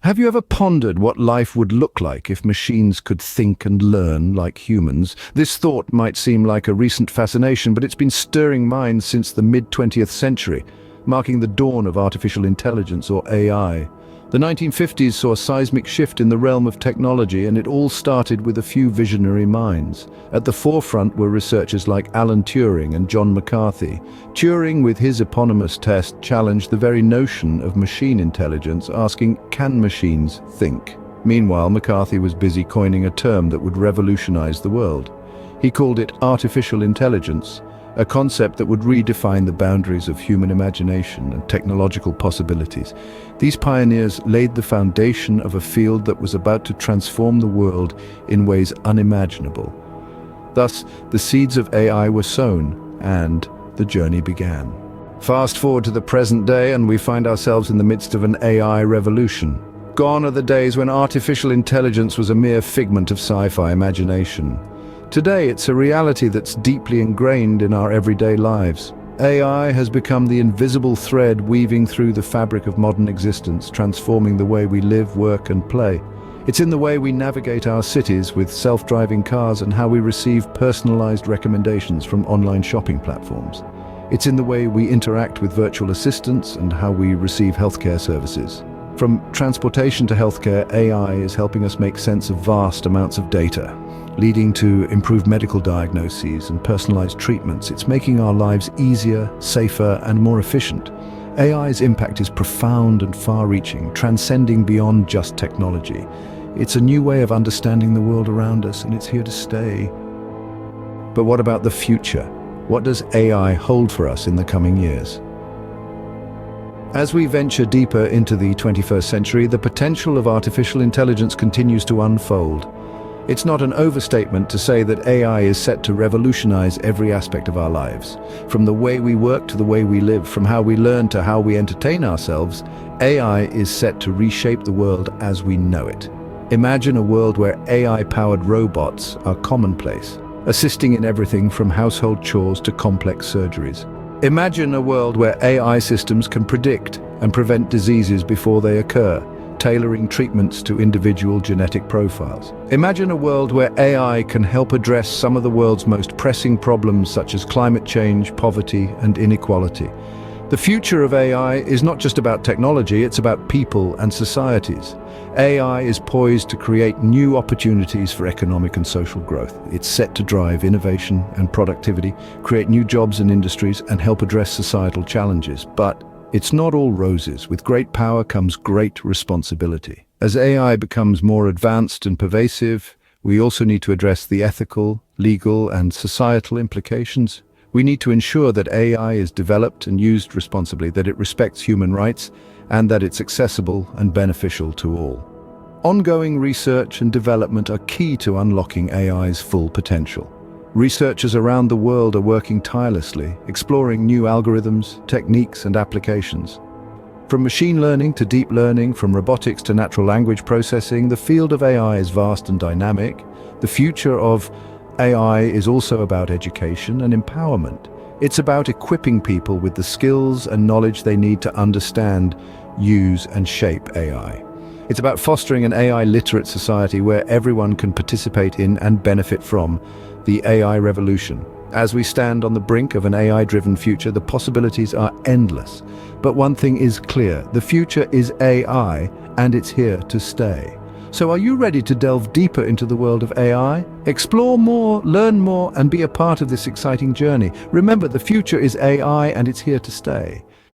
Have you ever pondered what life would look like if machines could think and learn like humans? This thought might seem like a recent fascination, but it's been stirring minds since the mid-20th century, marking the dawn of artificial intelligence, or AI. The 1950s saw a seismic shift in the realm of technology, and it all started with a few visionary minds. At the forefront were researchers like Alan Turing and John McCarthy. Turing, with his eponymous test, challenged the very notion of machine intelligence, asking, can machines think? Meanwhile, McCarthy was busy coining a term that would revolutionize the world. He called it artificial intelligence, a concept that would redefine the boundaries of human imagination and technological possibilities. These pioneers laid the foundation of a field that was about to transform the world in ways unimaginable. Thus, the seeds of AI were sown, and the journey began. Fast forward to the present day, and we find ourselves in the midst of an AI revolution. Gone are the days when artificial intelligence was a mere figment of sci-fi imagination. Today, it's a reality that's deeply ingrained in our everyday lives. AI has become the invisible thread weaving through the fabric of modern existence, transforming the way we live, work, and play. It's in the way we navigate our cities with self-driving cars and how we receive personalized recommendations from online shopping platforms. It's in the way we interact with virtual assistants and how we receive healthcare services. From transportation to healthcare, AI is helping us make sense of vast amounts of data, leading to improved medical diagnoses and personalized treatments. It's making our lives easier, safer, and more efficient. AI's impact is profound and far-reaching, transcending beyond just technology. It's a new way of understanding the world around us, and it's here to stay. But what about the future? What does AI hold for us in the coming years? As we venture deeper into the 21st century, the potential of artificial intelligence continues to unfold. It's not an overstatement to say that AI is set to revolutionize every aspect of our lives. From the way we work to the way we live, from how we learn to how we entertain ourselves, AI is set to reshape the world as we know it. Imagine a world where AI-powered robots are commonplace, assisting in everything from household chores to complex surgeries. Imagine a world where AI systems can predict and prevent diseases before they occur, tailoring treatments to individual genetic profiles. Imagine a world where AI can help address some of the world's most pressing problems, such as climate change, poverty, and inequality. The future of AI is not just about technology, it's about people and societies. AI is poised to create new opportunities for economic and social growth. It's set to drive innovation and productivity, create new jobs and industries, and help address societal challenges. But it's not all roses. With great power comes great responsibility. As AI becomes more advanced and pervasive, we also need to address the ethical, legal, and societal implications. We need to ensure that AI is developed and used responsibly, that it respects human rights, and that it's accessible and beneficial to all. Ongoing research and development are key to unlocking AI's full potential. Researchers around the world are working tirelessly, exploring new algorithms, techniques, and applications. From machine learning to deep learning, from robotics to natural language processing, the field of AI is vast and dynamic. The future of AI is also about education and empowerment. It's about equipping people with the skills and knowledge they need to understand, use, and shape AI. It's about fostering an AI-literate society where everyone can participate in and benefit from the AI revolution. As we stand on the brink of an AI-driven future, the possibilities are endless. But one thing is clear: the future is AI, and it's here to stay. So are you ready to delve deeper into the world of AI? Explore more, learn more, and be a part of this exciting journey. Remember, the future is AI, and it's here to stay.